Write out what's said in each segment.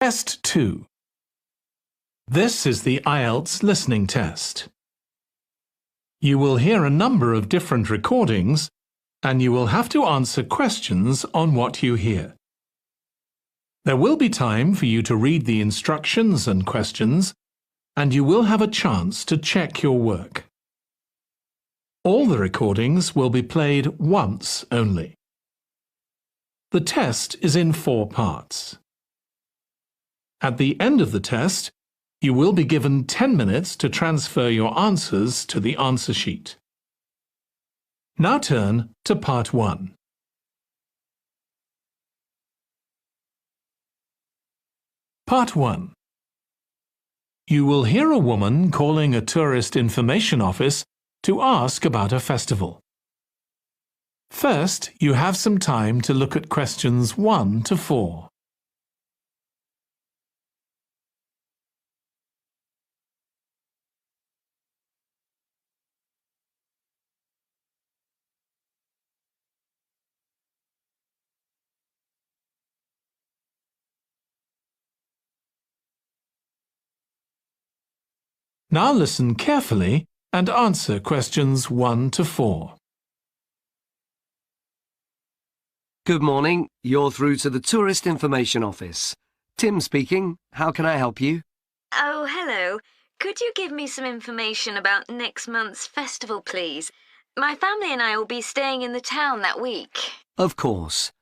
Test 2. This is the IELTS listening test. You will hear a number of different recordings and you will have to answer questions on what you hear. There will be time for you to read the instructions and questions, and you will have a chance to check your work. All the recordings will be played once only. The test is in 4 parts. At the end of the test, you will be given 10 minutes to transfer your answers to the answer sheet. Now turn to Part 1. Part 1. You will hear a woman calling a tourist information office to ask about a festival. First, you have some time to look at questions 1 to 4. Now listen carefully and answer questions 1 to 4. Good morning. You're through to the Tourist Information Office. Tim speaking. How can I help you? Oh, hello. Could you give me some information about next month's festival, please? My family and I will be staying in the town that week. Of course.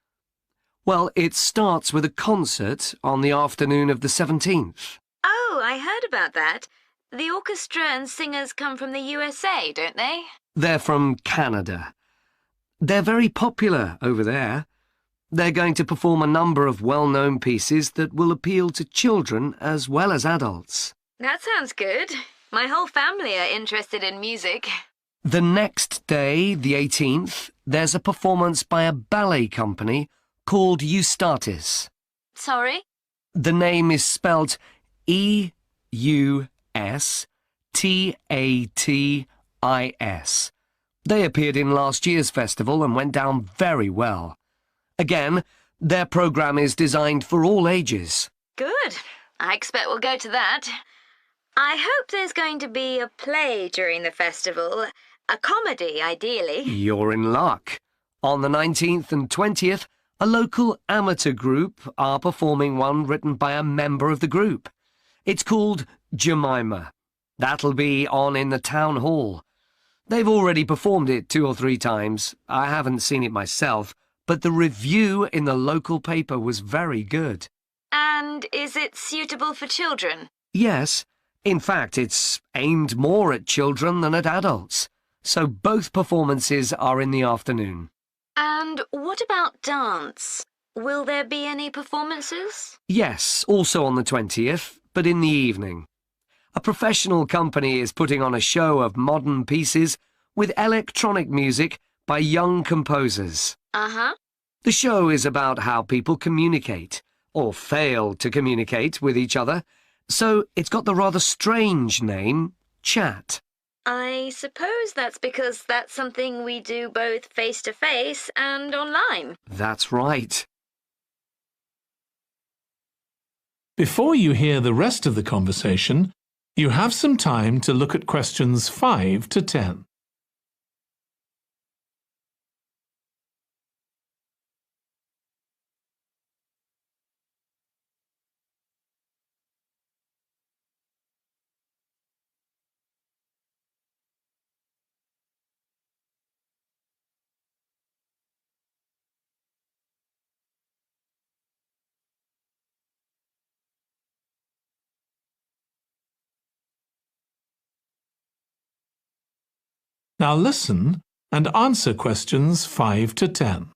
Well, it starts with a concert on the afternoon of the 17th. Oh, I heard about that. The orchestra and singers come from the USA, don't they? They're from Canada. They're very popular over there. They're going to perform a number of well-known pieces that will appeal to children as well as adults. That sounds good. My whole family are interested in music. The next day, the 18th, there's a performance by a ballet company called Eustatis. Sorry? The name is spelled E-U-S-T-A-T-I-S. They appeared in last year's festival and went down very well. Again, their programme is designed for all ages. Good. I expect we'll go to that. I hope there's going to be a play during the festival. A comedy, ideally. You're in luck. On the 19th and 20th, a local amateur group are performing one written by a member of the group. It's called Jemima. That'll be on in the town hall. They've already performed it 2 or 3 times. I haven't seen it myself, but the review in the local paper was very good. And is it suitable for children? Yes. In fact, it's aimed more at children than at adults. So both performances are in the afternoon. And what about dance? Will there be any performances? Yes, also on the 20th, but in the evening. A professional company is putting on a show of modern pieces with electronic music by young composers. Uh-huh. The show is about how people communicate, or fail to communicate with each other, so it's got the rather strange name, Chat. I suppose that's because that's something we do both face-to-face and online. That's right. Before you hear the rest of the conversation, you have some time to look at questions 5 to 10. Now listen and answer questions 5 to 10.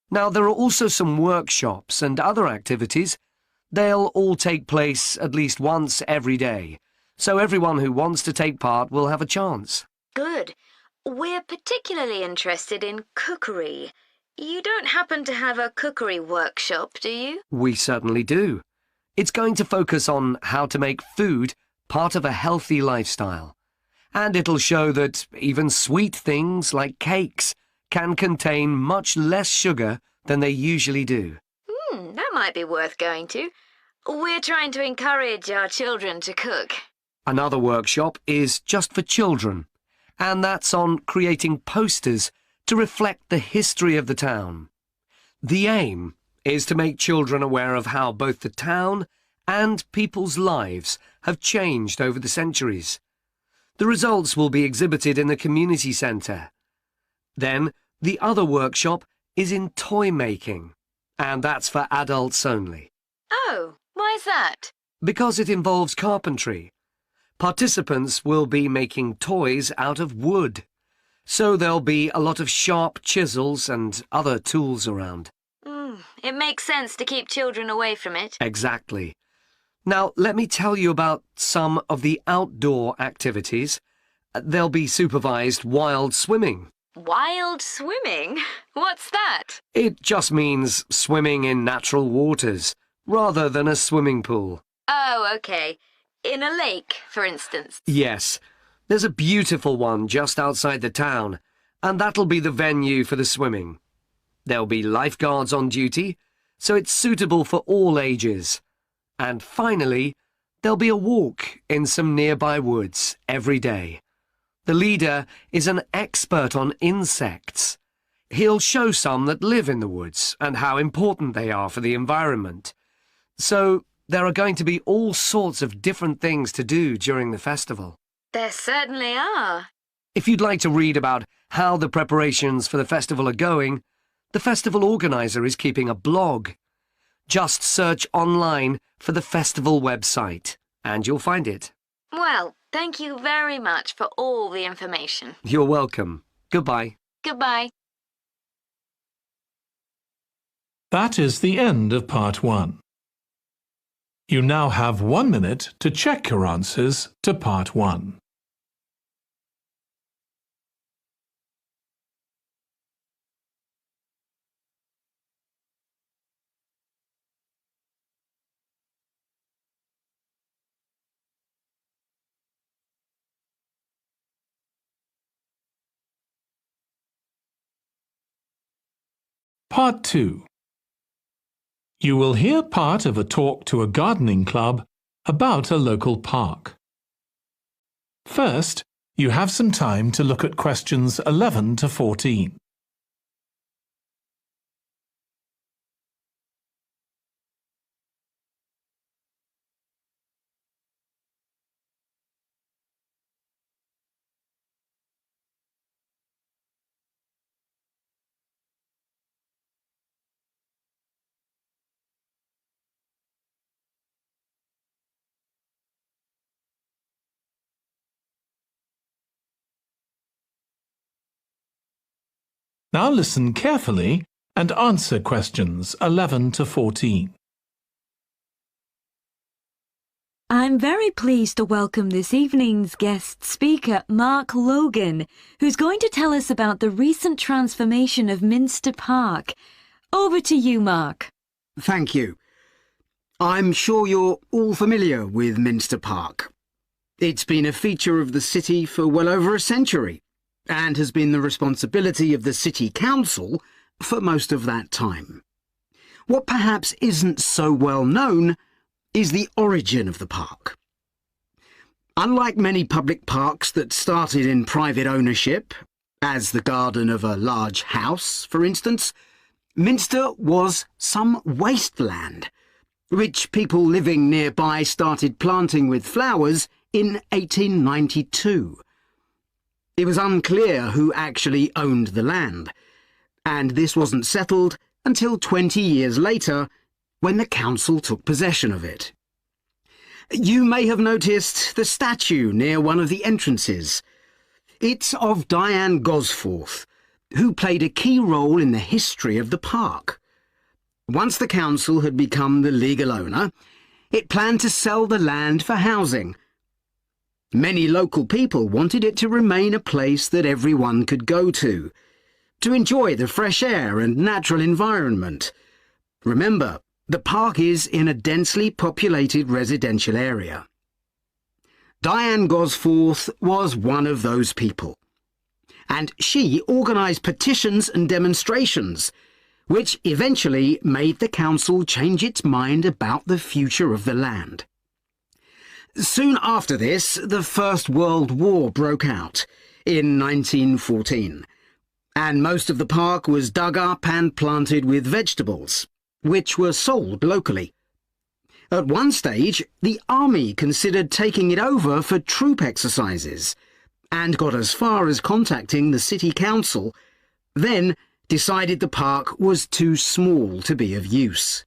Now, there are also some workshops and other activities. They'll all take place at least once every day, so everyone who wants to take part will have a chance. Good. We're particularly interested in cookery. You don't happen to have a cookery workshop, do you? We certainly do. It's going to focus on how to make food part of a healthy lifestyle. And it'll show that even sweet things like cakes can contain much less sugar than they usually do. That might be worth going to. We're trying to encourage our children to cook. Another workshop is just for children, and that's on creating posters to reflect the history of the town. The aim is to make children aware of how both the town and people's lives have changed over the centuries. The results will be exhibited in the community centre. Then, the other workshop is in toy making, and that's for adults only. Oh, why's that? Because it involves carpentry. Participants will be making toys out of wood, so there'll be a lot of sharp chisels and other tools around. It makes sense to keep children away from it. Exactly. Now, let me tell you about some of the outdoor activities. There'll be supervised wild swimming. Wild swimming? What's that? It just means swimming in natural waters, rather than a swimming pool. Oh, okay. In a lake, for instance. Yes. There's a beautiful one just outside the town, and that'll be the venue for the swimming. There'll be lifeguards on duty, so it's suitable for all ages. And finally, there'll be a walk in some nearby woods every day. The leader is an expert on insects. He'll show some that live in the woods and how important they are for the environment. So there are going to be all sorts of different things to do during the festival. There certainly are. If you'd like to read about how the preparations for the festival are going, the festival organizer is keeping a blog. Just search online for the festival website, and you'll find it. Well, thank you very much for all the information. You're welcome. Goodbye. Goodbye. That is the end of part 1. You now have 1 minute to check your answers to part 1. Part 2. You will hear part of a talk to a gardening club about a local park. First, you have some time to look at questions 11 to 14. Now listen carefully and answer questions 11 to 14. I'm very pleased to welcome this evening's guest speaker, Mark Logan, who's going to tell us about the recent transformation of Minster Park. Over to you, Mark. Thank you. I'm sure you're all familiar with Minster Park. It's been a feature of the city for well over a century, and has been the responsibility of the City Council for most of that time. What perhaps isn't so well known is the origin of the park. Unlike many public parks that started in private ownership, as the garden of a large house, for instance, Minster was some wasteland, which people living nearby started planting with flowers in 1892. It was unclear who actually owned the land, and this wasn't settled until 20 years later, when the council took possession of it. You may have noticed the statue near one of the entrances. It's of Diane Gosforth, who played a key role in the history of the park. Once the council had become the legal owner, it planned to sell the land for housing. Many local people wanted it to remain a place that everyone could go to enjoy the fresh air and natural environment. Remember, the park is in a densely populated residential area. Diane Gosforth was one of those people, and she organised petitions and demonstrations, which eventually made the council change its mind about the future of the land. Soon after this, the First World War broke out in 1914, and most of the park was dug up and planted with vegetables, which were sold locally. At one stage, the army considered taking it over for troop exercises, and got as far as contacting the city council, then decided the park was too small to be of use.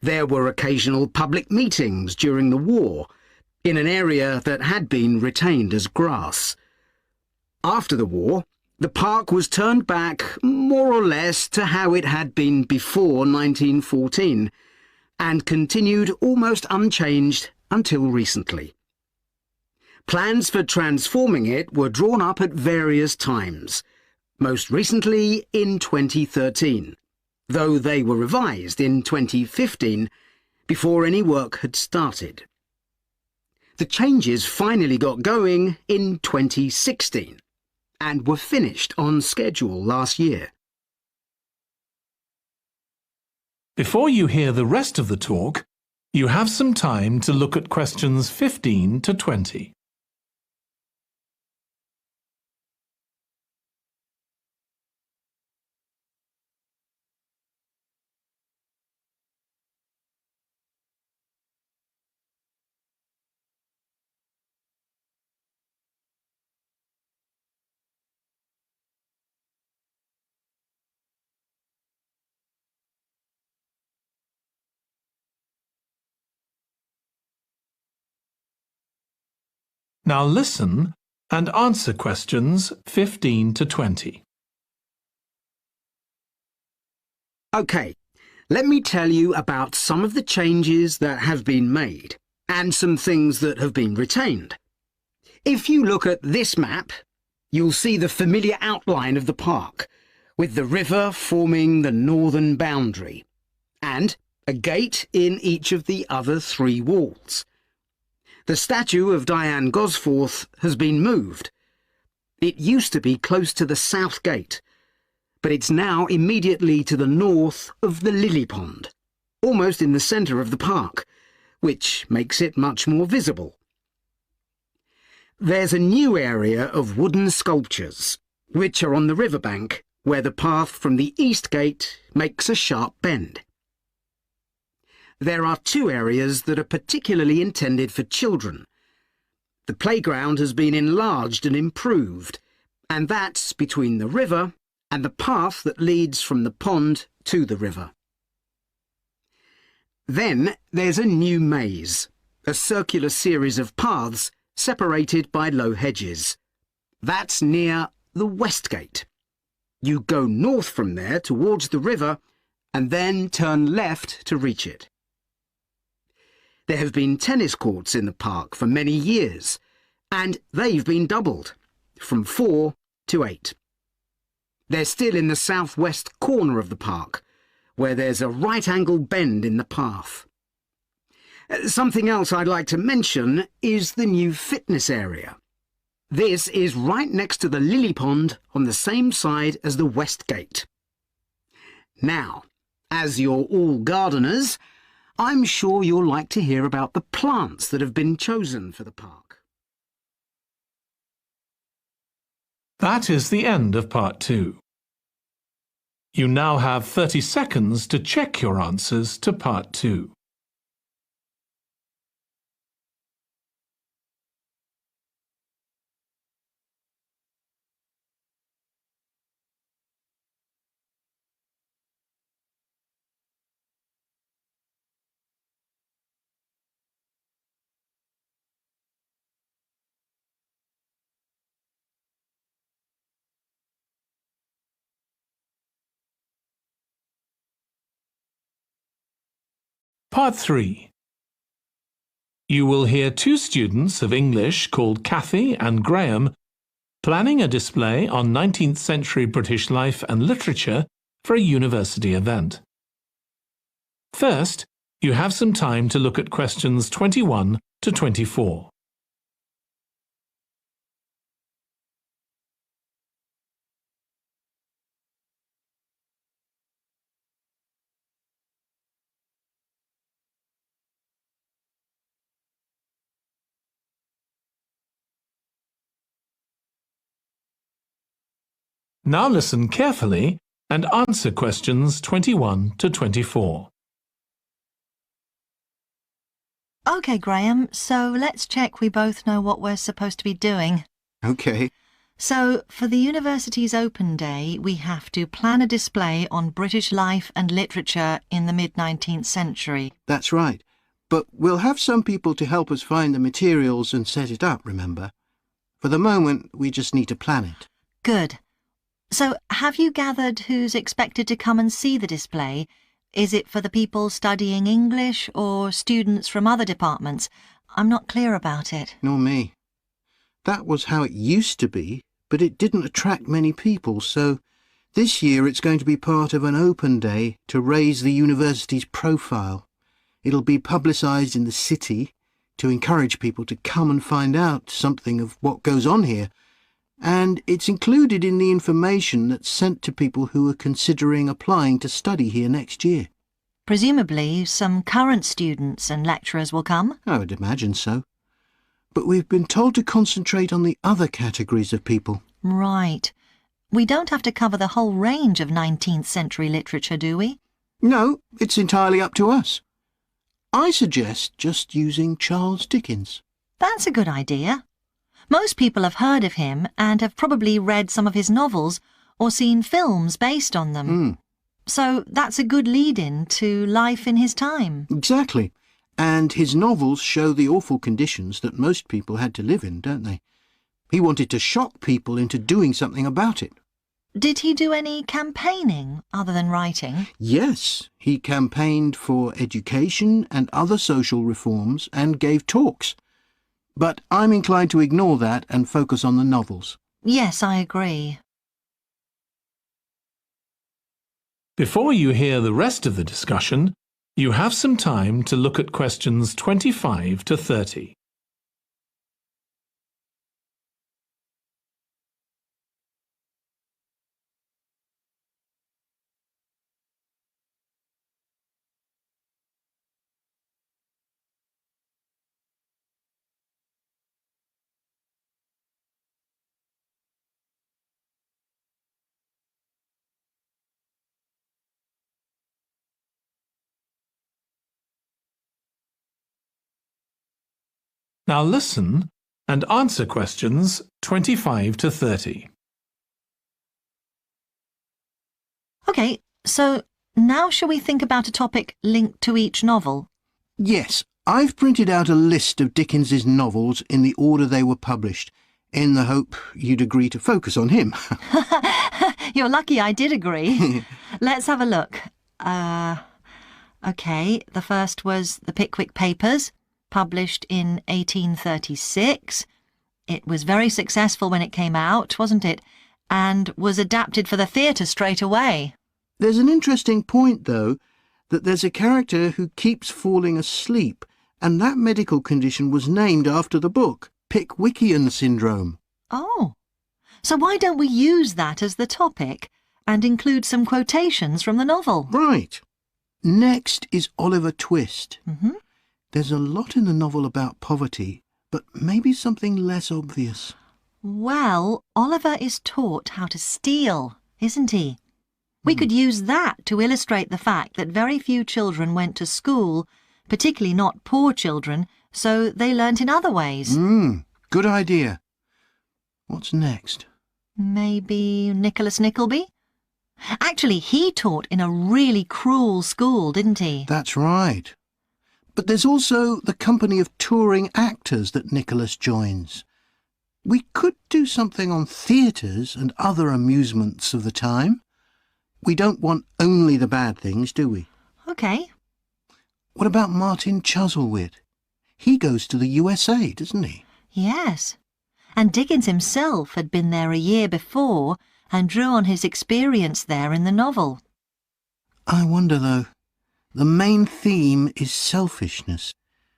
There were occasional public meetings during the war, in an area that had been retained as grass. After the war, the park was turned back more or less to how it had been before 1914, and continued almost unchanged until recently. Plans for transforming it were drawn up at various times, most recently in 2013, though they were revised in 2015 before any work had started. The changes finally got going in 2016 and were finished on schedule last year. Before you hear the rest of the talk, you have some time to look at questions 15 to 20. Now listen and answer questions 15 to 20. OK, let me tell you about some of the changes that have been made and some things that have been retained. If you look at this map, you'll see the familiar outline of the park, with the river forming the northern boundary, and a gate in each of the other three walls. The statue of Diane Gosforth has been moved. It used to be close to the south gate, but it's now immediately to the north of the lily pond, almost in the centre of the park, which makes it much more visible. There's a new area of wooden sculptures, which are on the riverbank, where the path from the east gate makes a sharp bend. There are two areas that are particularly intended for children. The playground has been enlarged and improved, and that's between the river and the path that leads from the pond to the river. Then there's a new maze, a circular series of paths separated by low hedges. That's near the west gate. You go north from there towards the river and then turn left to reach it. There have been tennis courts in the park for many years, and they've been doubled, from 4 to 8. They're still in the southwest corner of the park, where there's a right-angled bend in the path. Something else I'd like to mention is the new fitness area. This is right next to the lily pond on the same side as the west gate. Now, as you're all gardeners, I'm sure you'll like to hear about the plants that have been chosen for the park. That is the end of part 2. You now have 30 seconds to check your answers to part 2. Part 3. You will hear two students of English called Cathy and Graham planning a display on 19th century British life and literature for a university event. First, you have some time to look at questions 21 to 24. Now listen carefully and answer questions 21 to 24. OK, Graham, so let's check we both know what we're supposed to be doing. OK. So, for the university's open day, we have to plan a display on British life and literature in the mid-19th century. That's right. But we'll have some people to help us find the materials and set it up, remember? For the moment, we just need to plan it. Good. So, have you gathered who's expected to come and see the display? Is it for the people studying English or students from other departments? I'm not clear about it. Nor me. That was how it used to be, but it didn't attract many people, so this year it's going to be part of an open day to raise the university's profile. It'll be publicised in the city to encourage people to come and find out something of what goes on here, and it's included in the information that's sent to people who are considering applying to study here next year. Presumably some current students and lecturers will come? I would imagine so. But we've been told to concentrate on the other categories of people. Right. We don't have to cover the whole range of 19th century literature, do we? No, it's entirely up to us. I suggest just using Charles Dickens. That's a good idea. Most people have heard of him and have probably read some of his novels or seen films based on them. So that's a good lead-in to life in his time. Exactly. And his novels show the awful conditions that most people had to live in, don't they? He wanted to shock people into doing something about it. Did he do any campaigning other than writing? Yes, he campaigned for education and other social reforms and gave talks. But I'm inclined to ignore that and focus on the novels. Yes, I agree. Before you hear the rest of the discussion, you have some time to look at questions 25 to 30. Now listen and answer questions 25 to 30. OK, so now shall we think about a topic linked to each novel? Yes, I've printed out a list of Dickens's novels in the order they were published, in the hope you'd agree to focus on him. You're lucky I did agree. Let's have a look. OK, the first was The Pickwick Papers, published in 1836. It was very successful when it came out, wasn't it? And was adapted for the theatre straight away. There's an interesting point, though, that there's a character who keeps falling asleep, and that medical condition was named after the book, Pickwickian syndrome. Oh, so why don't we use that as the topic and include some quotations from the novel? Right. Next is Oliver Twist. Mm-hmm. There's a lot in the novel about poverty, but maybe something less obvious. Well, Oliver is taught how to steal, isn't he? We could use that to illustrate the fact that very few children went to school, particularly not poor children, so they learnt in other ways. Good idea. What's next? Maybe Nicholas Nickleby? Actually, he taught in a really cruel school, didn't he? That's right. But there's also the company of touring actors that Nicholas joins. We could do something on theatres and other amusements of the time. We don't want only the bad things, do we? OK. What about Martin Chuzzlewit? He goes to the USA, doesn't he? Yes. And Dickens himself had been there a year before and drew on his experience there in the novel. I wonder, though. The main theme is selfishness,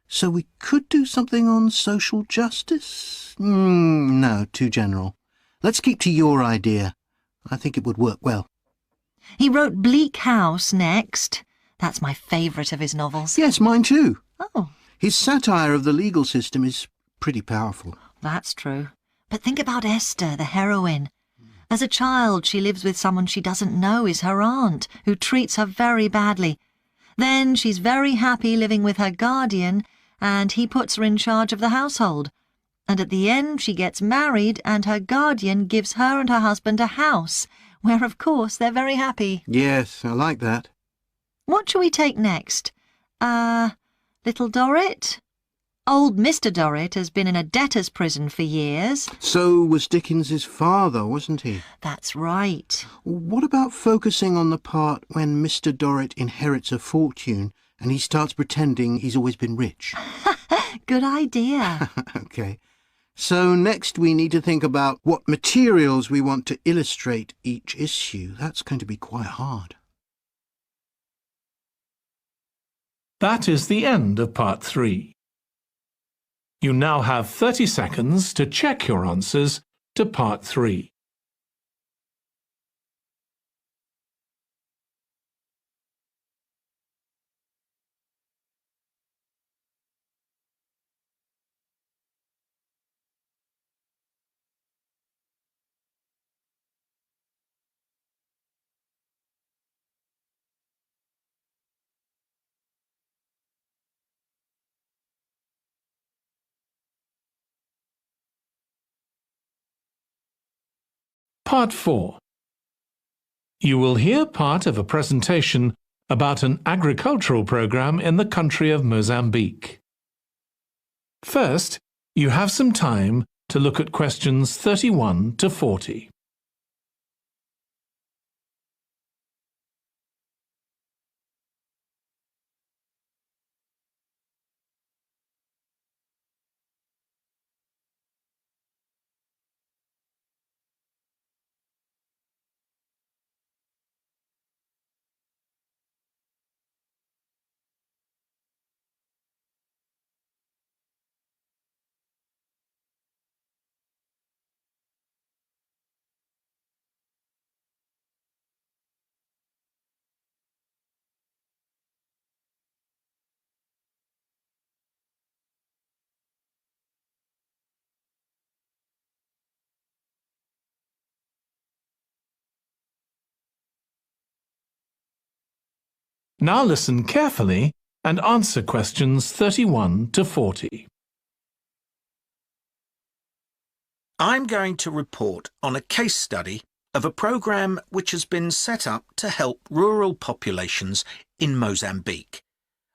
so we could do something on social justice? No, too general. Let's keep to your idea. I think it would work well. He wrote Bleak House next. That's my favourite of his novels. Yes, mine too. Oh, His satire of the legal system is pretty powerful. that's true. But think about Esther, the heroine. As a child, she lives with someone she doesn't know is her aunt, who treats her very badly. Then she's very happy living with her guardian, and he puts her in charge of the household. And at the end, she gets married, and her guardian gives her and her husband a house, where, of course, they're very happy. Yes, I like that. What shall we take next? Little Dorrit? Old Mr. Dorrit has been in a debtor's prison for years. So was Dickens's father, wasn't he? That's right. What about focusing on the part when Mr. Dorrit inherits a fortune and he starts pretending he's always been rich? Good idea. OK. So next we need to think about what materials we want to illustrate each issue. That's going to be quite hard. That is the end of part 3. You now have 30 seconds to check your answers to part 3. Part 4. You will hear part of a presentation about an agricultural program in the country of Mozambique. First, you have some time to look at questions 31 to 40. Now listen carefully and answer questions 31 to 40. I'm going to report on a case study of a programme which has been set up to help rural populations in Mozambique,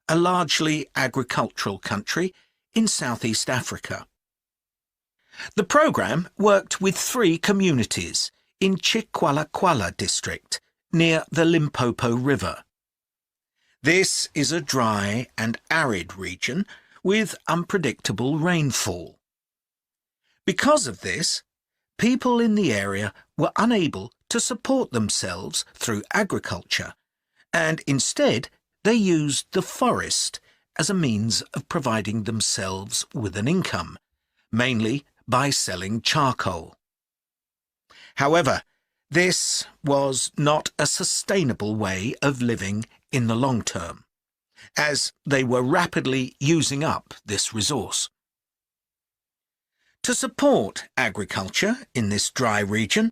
a largely agricultural country in Southeast Africa. The programme worked with 3 communities in Chikwalakwala district near the Limpopo River. This is a dry and arid region with unpredictable rainfall. Because of this, people in the area were unable to support themselves through agriculture, and instead they used the forest as a means of providing themselves with an income, mainly by selling charcoal. However, this was not a sustainable way of living in the long term, as they were rapidly using up this resource. To support agriculture in this dry region,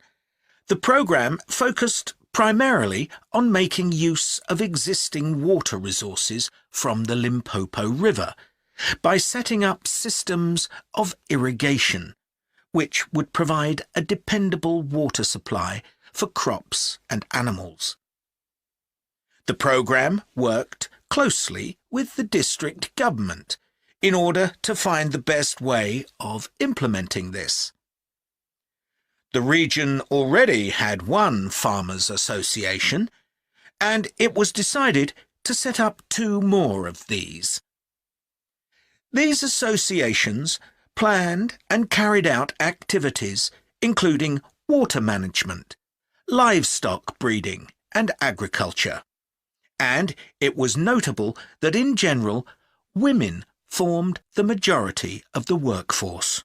the programme focused primarily on making use of existing water resources from the Limpopo River by setting up systems of irrigation, which would provide a dependable water supply for crops and animals. The programme worked closely with the district government in order to find the best way of implementing this. The region already had one farmers' association, and it was decided to set up 2 more of these. These associations planned and carried out activities including water management, livestock breeding and agriculture. And it was notable that in general, women formed the majority of the workforce.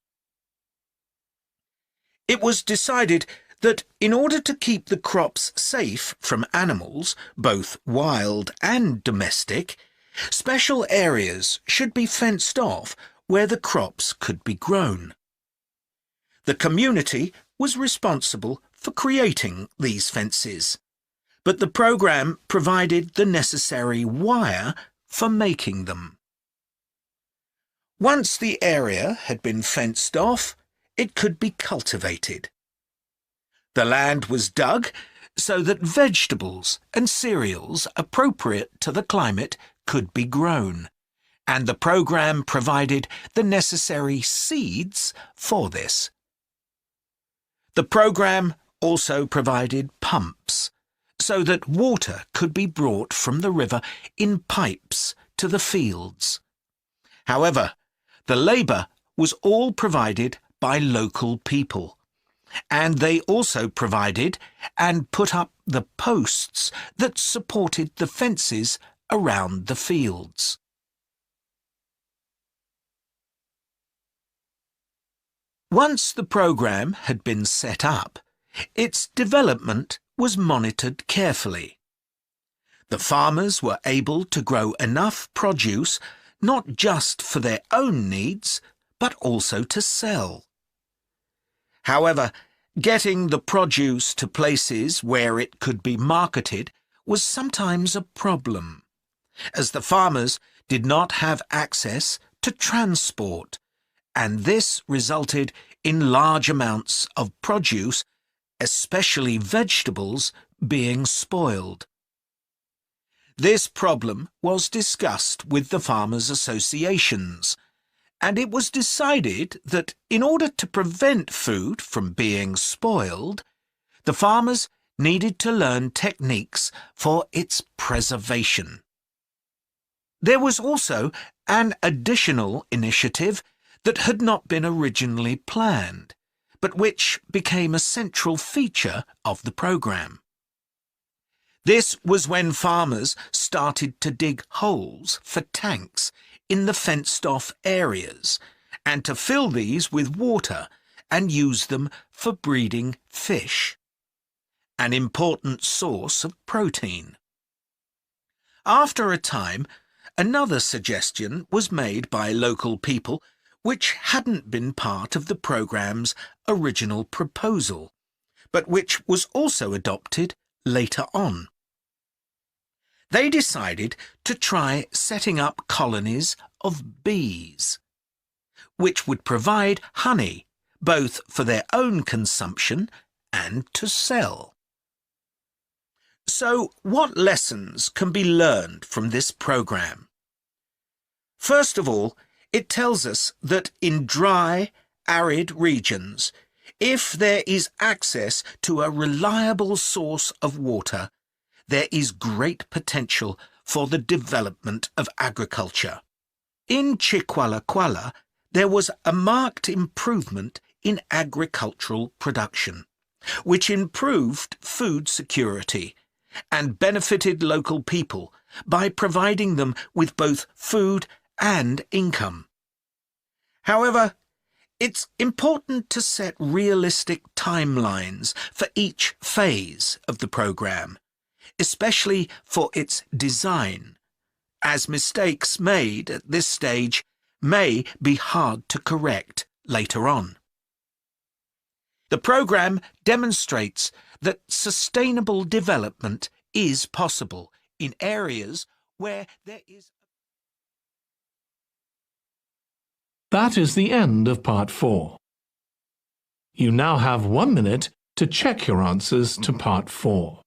It was decided that in order to keep the crops safe from animals, both wild and domestic, special areas should be fenced off where the crops could be grown. The community was responsible for creating these fences, but the programme provided the necessary wire for making them. Once the area had been fenced off, it could be cultivated. The land was dug so that vegetables and cereals appropriate to the climate could be grown, and the programme provided the necessary seeds for this. The programme also provided pumps so that water could be brought from the river in pipes to the fields. However, the labour was all provided by local people, and they also provided and put up the posts that supported the fences around the fields. Once the programme had been set up, its development was monitored carefully. The farmers were able to grow enough produce not just for their own needs, but also to sell. However, getting the produce to places where it could be marketed was sometimes a problem, as the farmers did not have access to transport, and this resulted in large amounts of produce, especially vegetables, being spoiled. This problem was discussed with the farmers' associations, and it was decided that in order to prevent food from being spoiled, the farmers needed to learn techniques for its preservation. There was also an additional initiative that had not been originally planned, but which became a central feature of the programme. This was when farmers started to dig holes for tanks in the fenced-off areas, and to fill these with water and use them for breeding fish, an important source of protein. After a time, another suggestion was made by local people which hadn't been part of the programme's original proposal, but which was also adopted later on. They decided to try setting up colonies of bees, which would provide honey both for their own consumption and to sell. So, what lessons can be learned from this programme? First of all, it tells us that in dry, arid regions, if there is access to a reliable source of water, there is great potential for the development of agriculture. In Chiqualaquala, there was a marked improvement in agricultural production, which improved food security and benefited local people by providing them with both food and income. However, it's important to set realistic timelines for each phase of the programme, especially for its design, as mistakes made at this stage may be hard to correct later on. The programme demonstrates that sustainable development is possible in areas where there is... That is the end of part 4. You now have 1 minute to check your answers to part 4.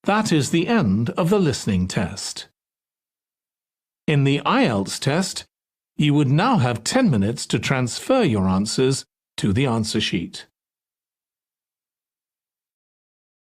That is the end of the listening test. In the IELTS test, you would now have 10 minutes to transfer your answers to the answer sheet.